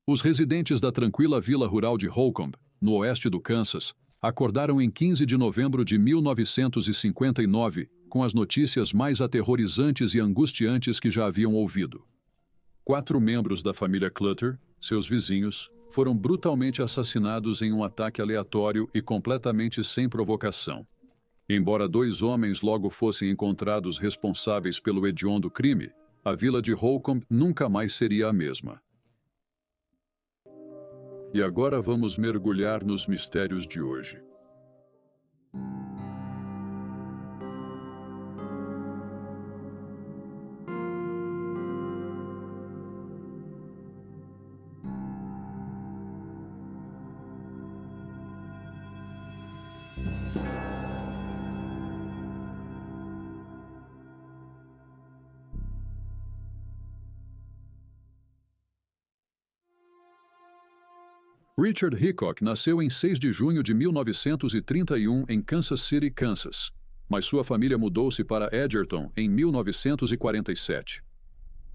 Os residentes da tranquila vila rural de Holcomb, no oeste do Kansas, acordaram em 15 de novembro de 1959 com as notícias mais aterrorizantes e angustiantes que já haviam ouvido. 4 membros da família Clutter, seus vizinhos, foram brutalmente assassinados em um ataque aleatório e completamente sem provocação. Embora 2 homens logo fossem encontrados responsáveis pelo hediondo crime, a vila de Holcomb nunca mais seria a mesma. E agora vamos mergulhar nos mistérios de hoje. Richard Hickok nasceu em 6 de junho de 1931 em Kansas City, Kansas, mas sua família mudou-se para Edgerton em 1947.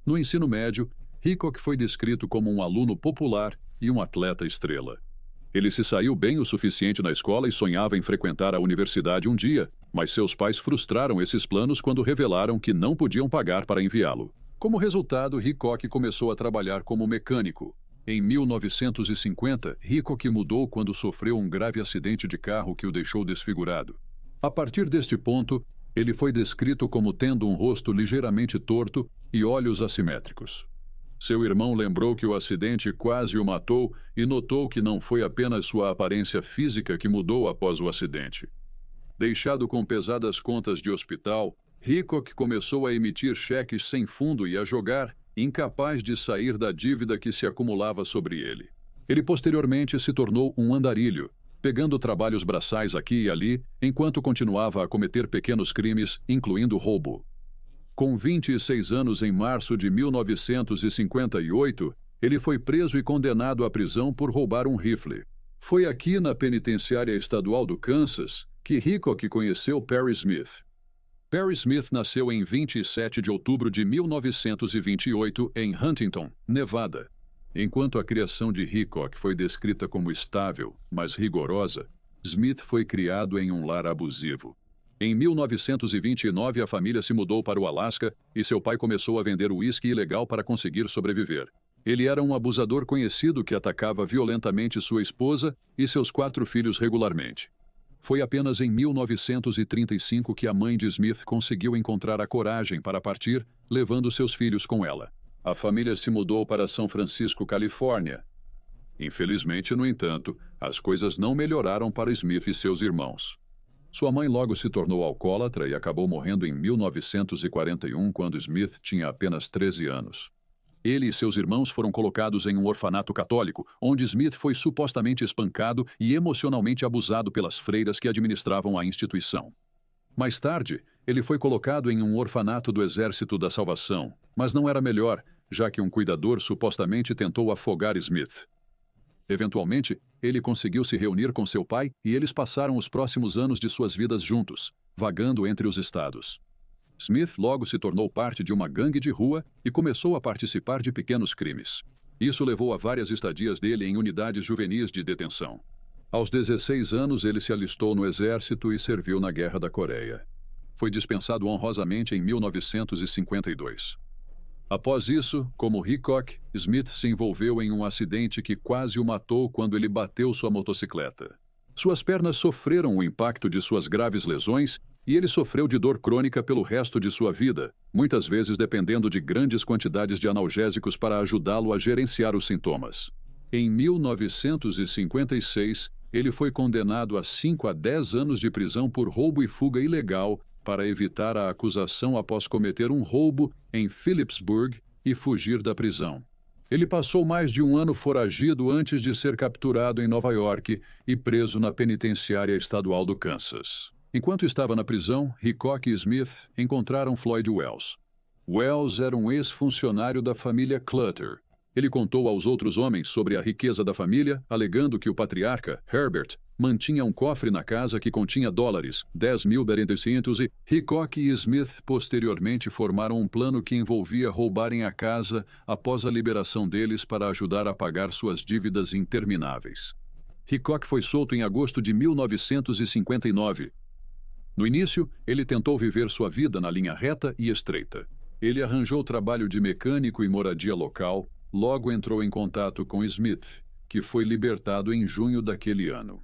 No ensino médio, Hickok foi descrito como um aluno popular e um atleta estrela. Ele se saiu bem o suficiente na escola e sonhava em frequentar a universidade um dia, mas seus pais frustraram esses planos quando revelaram que não podiam pagar para enviá-lo. Como resultado, Hickok começou a trabalhar como mecânico. Em 1950, Hickok mudou quando sofreu um grave acidente de carro que o deixou desfigurado. A partir deste ponto, ele foi descrito como tendo um rosto ligeiramente torto e olhos assimétricos. Seu irmão lembrou que o acidente quase o matou e notou que não foi apenas sua aparência física que mudou após o acidente. Deixado com pesadas contas de hospital, Hickok começou a emitir cheques sem fundo e a jogar, incapaz de sair da dívida que se acumulava sobre ele. Ele posteriormente se tornou um andarilho, pegando trabalhos braçais aqui e ali, enquanto continuava a cometer pequenos crimes, incluindo roubo. Com 26 anos em março de 1958, ele foi preso e condenado à prisão por roubar um rifle. Foi aqui na penitenciária estadual do Kansas que Hickok conheceu Perry Smith. Perry Smith nasceu em 27 de outubro de 1928 em Huntington, Nevada. Enquanto a criação de Hickok foi descrita como estável, mas rigorosa, Smith foi criado em um lar abusivo. Em 1929, a família se mudou para o Alasca e seu pai começou a vender uísque ilegal para conseguir sobreviver. Ele era um abusador conhecido que atacava violentamente sua esposa e seus 4 filhos regularmente. Foi apenas em 1935 que a mãe de Smith conseguiu encontrar a coragem para partir, levando seus filhos com ela. A família se mudou para São Francisco, Califórnia. Infelizmente, no entanto, as coisas não melhoraram para Smith e seus irmãos. Sua mãe logo se tornou alcoólatra e acabou morrendo em 1941, quando Smith tinha apenas 13 anos. Ele e seus irmãos foram colocados em um orfanato católico, onde Smith foi supostamente espancado e emocionalmente abusado pelas freiras que administravam a instituição. Mais tarde, ele foi colocado em um orfanato do Exército da Salvação, mas não era melhor, já que um cuidador supostamente tentou afogar Smith. Eventualmente, ele conseguiu se reunir com seu pai e eles passaram os próximos anos de suas vidas juntos, vagando entre os estados. Smith logo se tornou parte de uma gangue de rua e começou a participar de pequenos crimes. Isso levou a várias estadias dele em unidades juvenis de detenção. Aos 16 anos, ele se alistou no exército e serviu na Guerra da Coreia. Foi dispensado honrosamente em 1952. Após isso, como Hickok, Smith se envolveu em um acidente que quase o matou quando ele bateu sua motocicleta. Suas pernas sofreram o impacto de suas graves lesões e ele sofreu de dor crônica pelo resto de sua vida, muitas vezes dependendo de grandes quantidades de analgésicos para ajudá-lo a gerenciar os sintomas. Em 1956, ele foi condenado a 5 a 10 anos de prisão por roubo e fuga ilegal para evitar a acusação após cometer um roubo em Phillipsburg e fugir da prisão. Ele passou mais de um ano foragido antes de ser capturado em Nova York e preso na penitenciária estadual do Kansas. Enquanto estava na prisão, Hickok e Smith encontraram Floyd Wells. Wells era um ex-funcionário da família Clutter. Ele contou aos outros homens sobre a riqueza da família, alegando que o patriarca, Herbert, mantinha um cofre na casa que continha dólares, 10.000 BR, e Hickok e Smith posteriormente formaram um plano que envolvia roubarem a casa após a liberação deles para ajudar a pagar suas dívidas intermináveis. Hickok foi solto em agosto de 1959. No início, ele tentou viver sua vida na linha reta e estreita. Ele arranjou trabalho de mecânico e moradia local, logo entrou em contato com Smith, que foi libertado em junho daquele ano.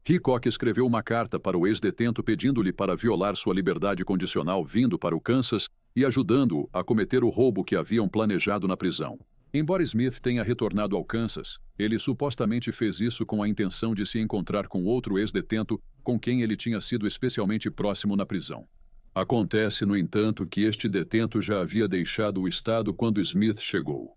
Hickok escreveu uma carta para o ex-detento pedindo-lhe para violar sua liberdade condicional vindo para o Kansas e ajudando-o a cometer o roubo que haviam planejado na prisão. Embora Smith tenha retornado ao Kansas, ele supostamente fez isso com a intenção de se encontrar com outro ex-detento com quem ele tinha sido especialmente próximo na prisão. Acontece, no entanto, que este detento já havia deixado o estado quando Smith chegou.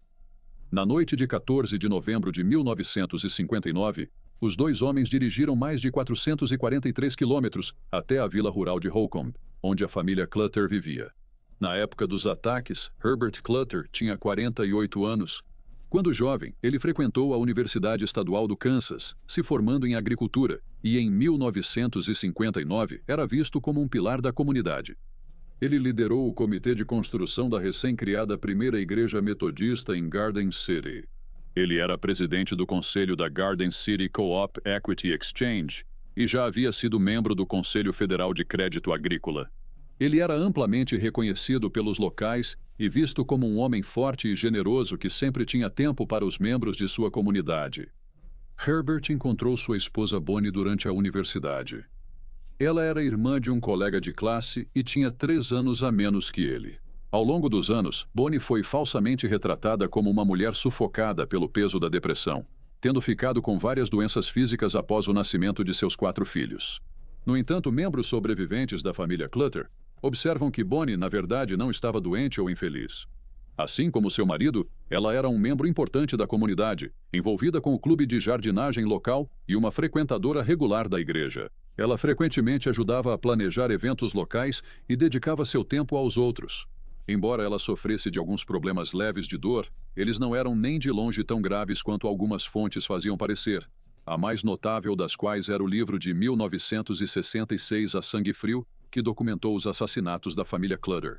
Na noite de 14 de novembro de 1959, os dois homens dirigiram mais de 443 quilômetros até a vila rural de Holcomb, onde a família Clutter vivia. Na época dos ataques, Herbert Clutter tinha 48 anos. Quando jovem, ele frequentou a Universidade Estadual do Kansas, se formando em agricultura, e em 1959 era visto como um pilar da comunidade. Ele liderou o comitê de construção da recém-criada primeira igreja metodista em Garden City. Ele era presidente do conselho da Garden City Co-op Equity Exchange e já havia sido membro do Conselho Federal de Crédito Agrícola. Ele era amplamente reconhecido pelos locais e visto como um homem forte e generoso que sempre tinha tempo para os membros de sua comunidade. Herbert encontrou sua esposa Bonnie durante a universidade. Ela era irmã de um colega de classe e tinha 3 anos a menos que ele. Ao longo dos anos, Bonnie foi falsamente retratada como uma mulher sufocada pelo peso da depressão, tendo ficado com várias doenças físicas após o nascimento de seus 4 filhos. No entanto, membros sobreviventes da família Clutter observam que Bonnie, na verdade, não estava doente ou infeliz. Assim como seu marido, ela era um membro importante da comunidade, envolvida com o clube de jardinagem local e uma frequentadora regular da igreja. Ela frequentemente ajudava a planejar eventos locais e dedicava seu tempo aos outros. Embora ela sofresse de alguns problemas leves de dor, eles não eram nem de longe tão graves quanto algumas fontes faziam parecer, a mais notável das quais era o livro de 1966 A Sangue Frio, que documentou os assassinatos da família Clutter.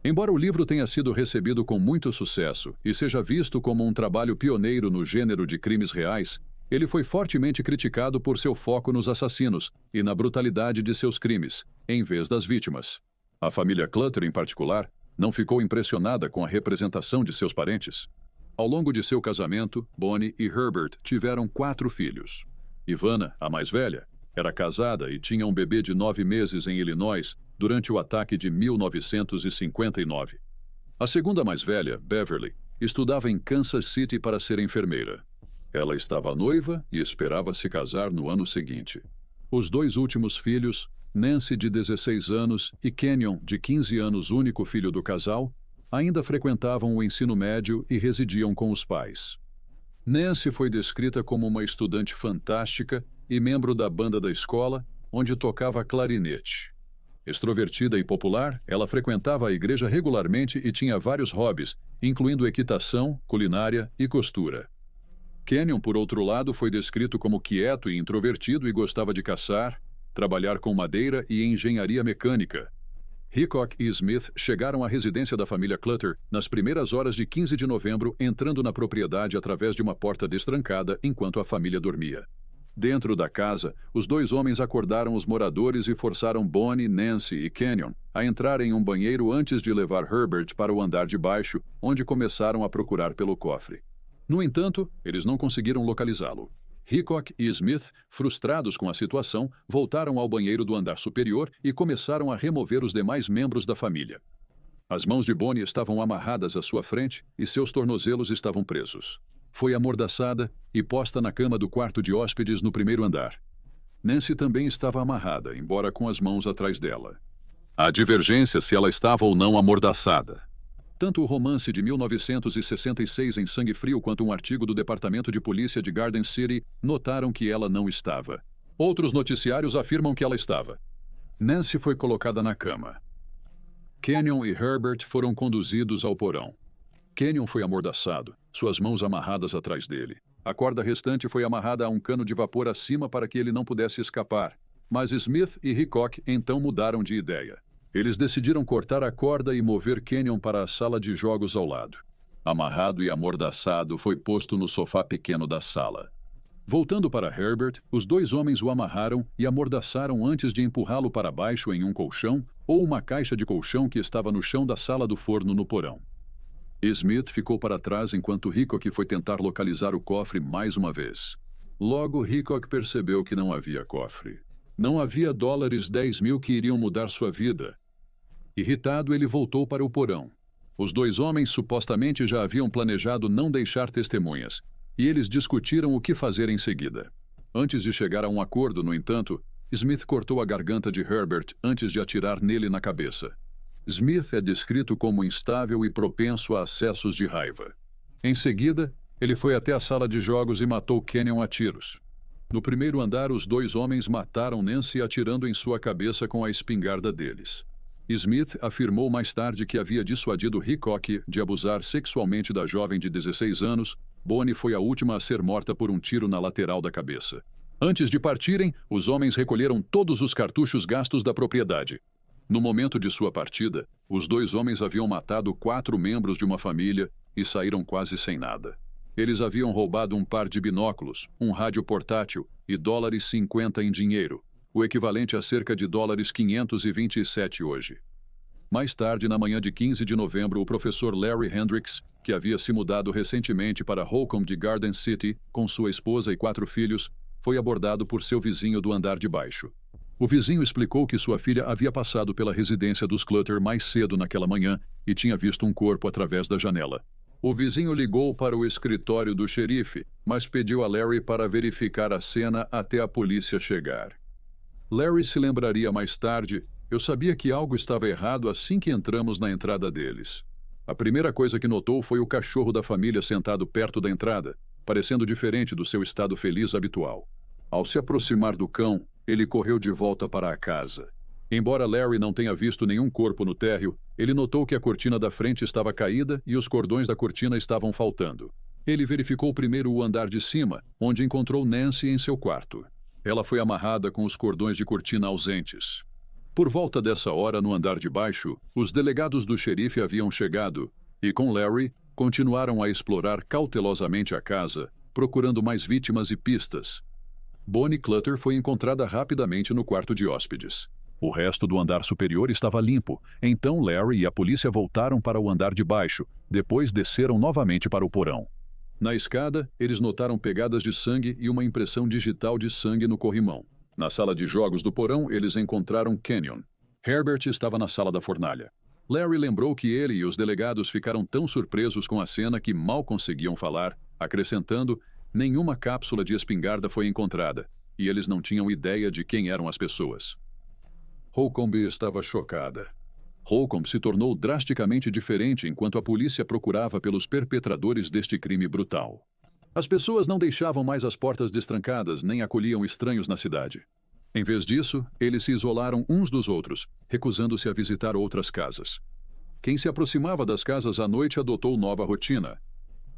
Embora o livro tenha sido recebido com muito sucesso e seja visto como um trabalho pioneiro no gênero de crimes reais, ele foi fortemente criticado por seu foco nos assassinos e na brutalidade de seus crimes, em vez das vítimas. A família Clutter, em particular, não ficou impressionada com a representação de seus parentes. Ao longo de seu casamento, Bonnie e Herbert tiveram 4 filhos. Ivana, a mais velha, era casada e tinha um bebê de 9 meses em Illinois durante o ataque de 1959. A segunda mais velha, Beverly, estudava em Kansas City para ser enfermeira. Ela estava noiva e esperava se casar no ano seguinte. Os 2 últimos filhos, Nancy, de 16 anos, e Kenyon, de 15 anos, único filho do casal, ainda frequentavam o ensino médio e residiam com os pais. Nancy foi descrita como uma estudante fantástica e membro da banda da escola, onde tocava clarinete. Extrovertida e popular, ela frequentava a igreja regularmente e tinha vários hobbies, incluindo equitação, culinária e costura. Kenyon, por outro lado, foi descrito como quieto e introvertido e gostava de caçar, trabalhar com madeira e engenharia mecânica. Hickok e Smith chegaram à residência da família Clutter nas primeiras horas de 15 de novembro, entrando na propriedade através de uma porta destrancada enquanto a família dormia. Dentro da casa, os 2 homens acordaram os moradores e forçaram Bonnie, Nancy e Kenyon a entrar em um banheiro antes de levar Herbert para o andar de baixo, onde começaram a procurar pelo cofre. No entanto, eles não conseguiram localizá-lo. Hickok e Smith, frustrados com a situação, voltaram ao banheiro do andar superior e começaram a remover os demais membros da família. As mãos de Bonnie estavam amarradas à sua frente e seus tornozelos estavam presos. Foi amordaçada e posta na cama do quarto de hóspedes no primeiro andar. Nancy também estava amarrada, embora com as mãos atrás dela. Há divergência se ela estava ou não amordaçada. Tanto o romance de 1966 em Sangue Frio quanto um artigo do Departamento de Polícia de Garden City notaram que ela não estava. Outros noticiários afirmam que ela estava. Nancy foi colocada na cama. Kenyon e Herbert foram conduzidos ao porão. Kenyon foi amordaçado, suas mãos amarradas atrás dele. A corda restante foi amarrada a um cano de vapor acima para que ele não pudesse escapar. Mas Smith e Hickok então mudaram de ideia. Eles decidiram cortar a corda e mover Kenyon para a sala de jogos ao lado. Amarrado e amordaçado, foi posto no sofá pequeno da sala. Voltando para Herbert, os dois homens o amarraram e amordaçaram antes de empurrá-lo para baixo em um colchão ou uma caixa de colchão que estava no chão da sala do forno no porão. Smith ficou para trás enquanto Hickok foi tentar localizar o cofre mais uma vez. Logo, Hickok percebeu que não havia cofre. Não havia $10.000 que iriam mudar sua vida. Irritado, ele voltou para o porão. Os dois homens supostamente já haviam planejado não deixar testemunhas, e eles discutiram o que fazer em seguida. Antes de chegar a um acordo, no entanto, Smith cortou a garganta de Herbert antes de atirar nele na cabeça. Smith é descrito como instável e propenso a acessos de raiva. Em seguida, ele foi até a sala de jogos e matou Kenyon a tiros. No primeiro andar, os dois homens mataram Nancy atirando em sua cabeça com a espingarda deles. Smith afirmou mais tarde que havia dissuadido Hickok de abusar sexualmente da jovem de 16 anos. Bonnie foi a última a ser morta por um tiro na lateral da cabeça. Antes de partirem, os homens recolheram todos os cartuchos gastos da propriedade. No momento de sua partida, os dois homens haviam matado 4 membros de uma família e saíram quase sem nada. Eles haviam roubado um par de binóculos, um rádio portátil e $50 em dinheiro, o equivalente a cerca de $527 hoje. Mais tarde, na manhã de 15 de novembro, o professor Larry Hendricks, que havia se mudado recentemente para Holcomb de Garden City com sua esposa e 4 filhos, foi abordado por seu vizinho do andar de baixo. O vizinho explicou que sua filha havia passado pela residência dos Clutter mais cedo naquela manhã e tinha visto um corpo através da janela. O vizinho ligou para o escritório do xerife, mas pediu a Larry para verificar a cena até a polícia chegar. Larry se lembraria mais tarde: eu sabia que algo estava errado assim que entramos na entrada deles. A primeira coisa que notou foi o cachorro da família sentado perto da entrada, parecendo diferente do seu estado feliz habitual. Ao se aproximar do cão, ele correu de volta para a casa. Embora Larry não tenha visto nenhum corpo no térreo, ele notou que a cortina da frente estava caída e os cordões da cortina estavam faltando. Ele verificou primeiro o andar de cima, onde encontrou Nancy em seu quarto. Ela foi amarrada com os cordões de cortina ausentes. Por volta dessa hora, no andar de baixo, os delegados do xerife haviam chegado e, com Larry, continuaram a explorar cautelosamente a casa, procurando mais vítimas e pistas. Bonnie Clutter foi encontrada rapidamente no quarto de hóspedes. O resto do andar superior estava limpo, então Larry e a polícia voltaram para o andar de baixo, depois desceram novamente para o porão. Na escada, eles notaram pegadas de sangue e uma impressão digital de sangue no corrimão. Na sala de jogos do porão, eles encontraram Kenyon. Herbert estava na sala da fornalha. Larry lembrou que ele e os delegados ficaram tão surpresos com a cena que mal conseguiam falar, acrescentando: nenhuma cápsula de espingarda foi encontrada, e eles não tinham ideia de quem eram as pessoas. Holcomb estava chocada. Holcomb se tornou drasticamente diferente enquanto a polícia procurava pelos perpetradores deste crime brutal. As pessoas não deixavam mais as portas destrancadas nem acolhiam estranhos na cidade. Em vez disso, eles se isolaram uns dos outros, recusando-se a visitar outras casas. Quem se aproximava das casas à noite adotou nova rotina.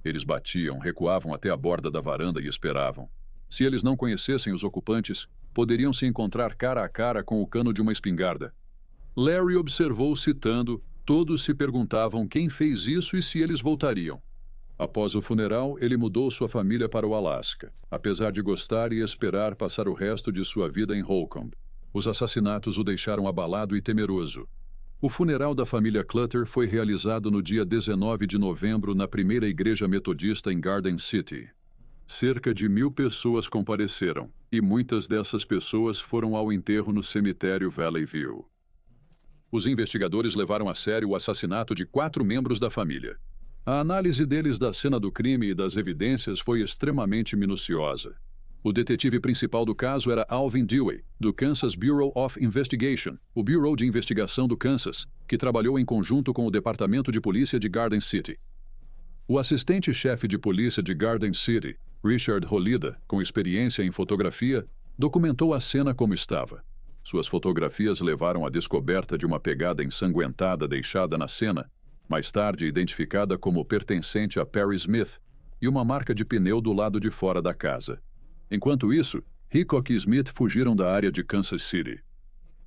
Eles batiam, recuavam até a borda da varanda e esperavam. Se eles não conhecessem os ocupantes, poderiam se encontrar cara a cara com o cano de uma espingarda. Larry observou citando: todos se perguntavam quem fez isso e se eles voltariam. Após o funeral, ele mudou sua família para o Alasca, apesar de gostar e esperar passar o resto de sua vida em Holcomb. Os assassinatos o deixaram abalado e temeroso. O funeral da família Clutter foi realizado no dia 19 de novembro na primeira igreja metodista em Garden City. Cerca de 1.000 pessoas compareceram, e muitas dessas pessoas foram ao enterro no cemitério Valley View. Os investigadores levaram a sério o assassinato de 4 membros da família. A análise deles da cena do crime e das evidências foi extremamente minuciosa. O detetive principal do caso era Alvin Dewey, do Kansas Bureau of Investigation, o Bureau de Investigação do Kansas, que trabalhou em conjunto com o Departamento de Polícia de Garden City. O assistente-chefe de polícia de Garden City, Richard Holida, com experiência em fotografia, documentou a cena como estava. Suas fotografias levaram à descoberta de uma pegada ensanguentada deixada na cena, mais tarde identificada como pertencente a Perry Smith, e uma marca de pneu do lado de fora da casa. Enquanto isso, Hickok e Smith fugiram da área de Kansas City.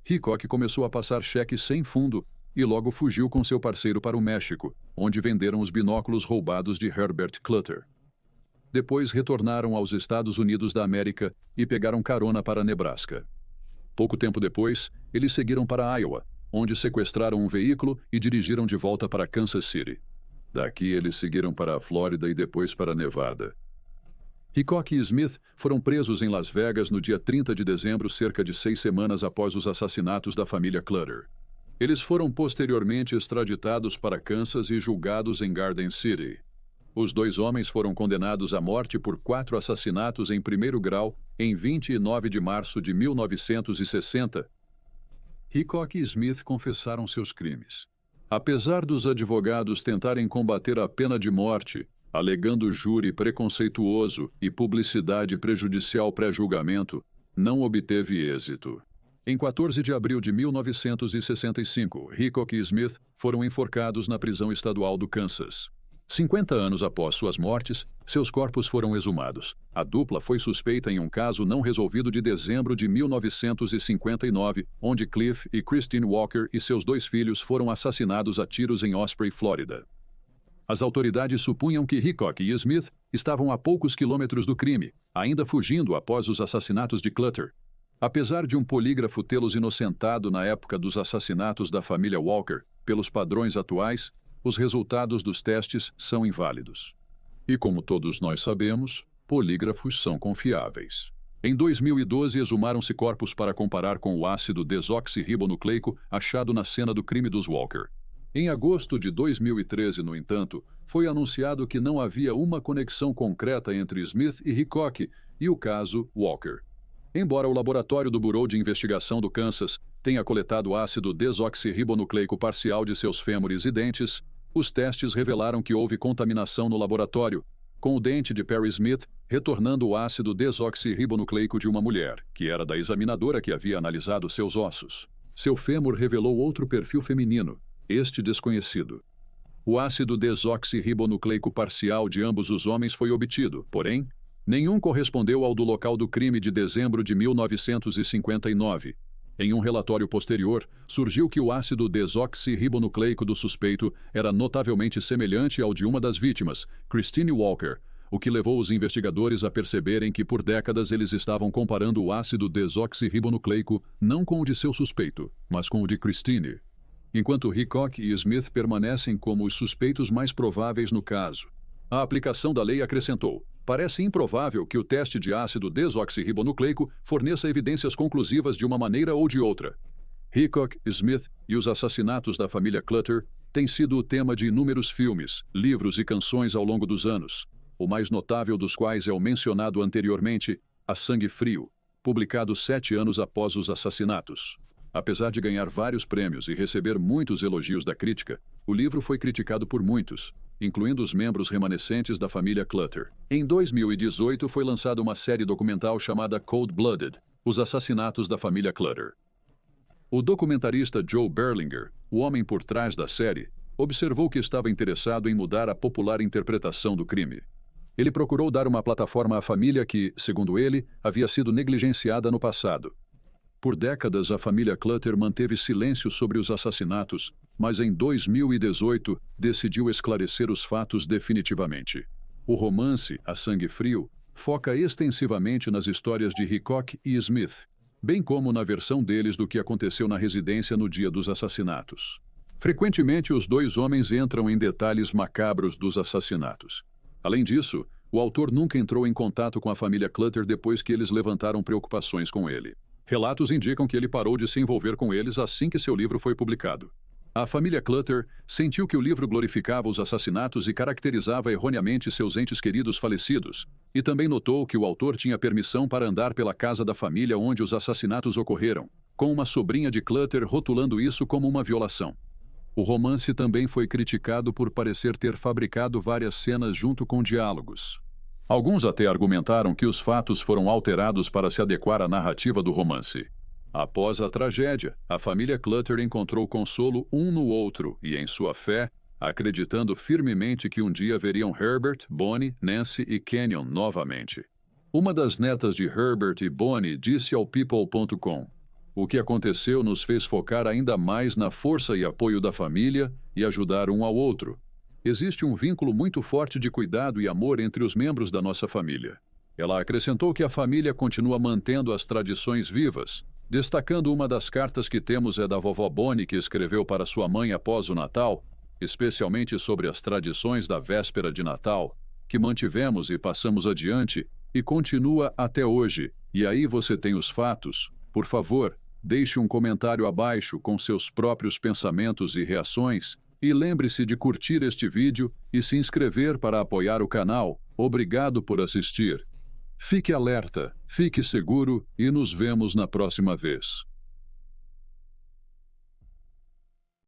Hickok começou a passar cheques sem fundo e logo fugiu com seu parceiro para o México, onde venderam os binóculos roubados de Herbert Clutter. Depois retornaram aos Estados Unidos da América e pegaram carona para Nebraska. Pouco tempo depois, eles seguiram para Iowa, onde sequestraram um veículo e dirigiram de volta para Kansas City. Daqui eles seguiram para a Flórida e depois para Nevada. Hickok e Smith foram presos em Las Vegas no dia 30 de dezembro, cerca de 6 semanas após os assassinatos da família Clutter. Eles foram posteriormente extraditados para Kansas e julgados em Garden City. Os dois homens foram condenados à morte por 4 assassinatos em primeiro grau em 29 de março de 1960. Hickok e Smith confessaram seus crimes. Apesar dos advogados tentarem combater a pena de morte, alegando júri preconceituoso e publicidade prejudicial pré-julgamento, não obteve êxito. Em 14 de abril de 1965, Hickok e Smith foram enforcados na prisão estadual do Kansas. 50 anos após suas mortes, seus corpos foram exumados. A dupla foi suspeita em um caso não resolvido de dezembro de 1959, onde Cliff e Christine Walker e seus 2 filhos foram assassinados a tiros em Osprey, Flórida. As autoridades supunham que Hickok e Smith estavam a poucos quilômetros do crime, ainda fugindo após os assassinatos de Clutter. Apesar de um polígrafo tê-los inocentado na época dos assassinatos da família Walker, pelos padrões atuais, os resultados dos testes são inválidos. E como todos nós sabemos, polígrafos são confiáveis. Em 2012, exumaram-se corpos para comparar com o ácido desoxirribonucleico achado na cena do crime dos Walker. Em agosto de 2013, no entanto, foi anunciado que não havia uma conexão concreta entre Smith e Hickok e o caso Walker. Embora o laboratório do Bureau de Investigação do Kansas tenha coletado ácido desoxirribonucleico parcial de seus fêmures e dentes, os testes revelaram que houve contaminação no laboratório, com o dente de Perry Smith retornando o ácido desoxirribonucleico de uma mulher, que era da examinadora que havia analisado seus ossos. Seu fêmur revelou outro perfil feminino, este desconhecido. O ácido desoxirribonucleico parcial de ambos os homens foi obtido, porém, nenhum correspondeu ao do local do crime de dezembro de 1959. Em um relatório posterior, surgiu que o ácido desoxirribonucleico do suspeito era notavelmente semelhante ao de uma das vítimas, Christine Walker, o que levou os investigadores a perceberem que por décadas eles estavam comparando o ácido desoxirribonucleico não com o de seu suspeito, mas com o de Christine. Enquanto Hickok e Smith permanecem como os suspeitos mais prováveis no caso. A aplicação da lei acrescentou: parece improvável que o teste de ácido desoxirribonucleico forneça evidências conclusivas de uma maneira ou de outra. Hickok, Smith e os assassinatos da família Clutter têm sido o tema de inúmeros filmes, livros e canções ao longo dos anos, o mais notável dos quais é o mencionado anteriormente, A Sangue Frio, publicado 7 anos após os assassinatos. Apesar de ganhar vários prêmios e receber muitos elogios da crítica, o livro foi criticado por muitos, incluindo os membros remanescentes da família Clutter. Em 2018 foi lançada uma série documental chamada Cold-Blooded, Os Assassinatos da Família Clutter. O documentarista Joe Berlinger, o homem por trás da série, observou que estava interessado em mudar a popular interpretação do crime. Ele procurou dar uma plataforma à família que, segundo ele, havia sido negligenciada no passado. Por décadas, a família Clutter manteve silêncio sobre os assassinatos, mas em 2018 decidiu esclarecer os fatos definitivamente. O romance, A Sangue Frio, foca extensivamente nas histórias de Hickok e Smith, bem como na versão deles do que aconteceu na residência no dia dos assassinatos. Frequentemente, os dois homens entram em detalhes macabros dos assassinatos. Além disso, o autor nunca entrou em contato com a família Clutter depois que eles levantaram preocupações com ele. Relatos indicam que ele parou de se envolver com eles assim que seu livro foi publicado. A família Clutter sentiu que o livro glorificava os assassinatos e caracterizava erroneamente seus entes queridos falecidos, e também notou que o autor tinha permissão para andar pela casa da família onde os assassinatos ocorreram, com uma sobrinha de Clutter rotulando isso como uma violação. O romance também foi criticado por parecer ter fabricado várias cenas junto com diálogos. Alguns até argumentaram que os fatos foram alterados para se adequar à narrativa do romance. Após a tragédia, a família Clutter encontrou consolo um no outro e em sua fé, acreditando firmemente que um dia veriam Herbert, Bonnie, Nancy e Kenyon novamente. Uma das netas de Herbert e Bonnie disse ao People.com: "O que aconteceu nos fez focar ainda mais na força e apoio da família e ajudar um ao outro. Existe um vínculo muito forte de cuidado e amor entre os membros da nossa família." Ela acrescentou que a família continua mantendo as tradições vivas, destacando uma das cartas que temos é da vovó Bonnie, que escreveu para sua mãe após o Natal, especialmente sobre as tradições da véspera de Natal, que mantivemos e passamos adiante e continua até hoje. E aí você tem os fatos. Por favor, deixe um comentário abaixo com seus próprios pensamentos e reações e lembre-se de curtir este vídeo e se inscrever para apoiar o canal. Obrigado por assistir. Fique alerta, fique seguro e nos vemos na próxima vez.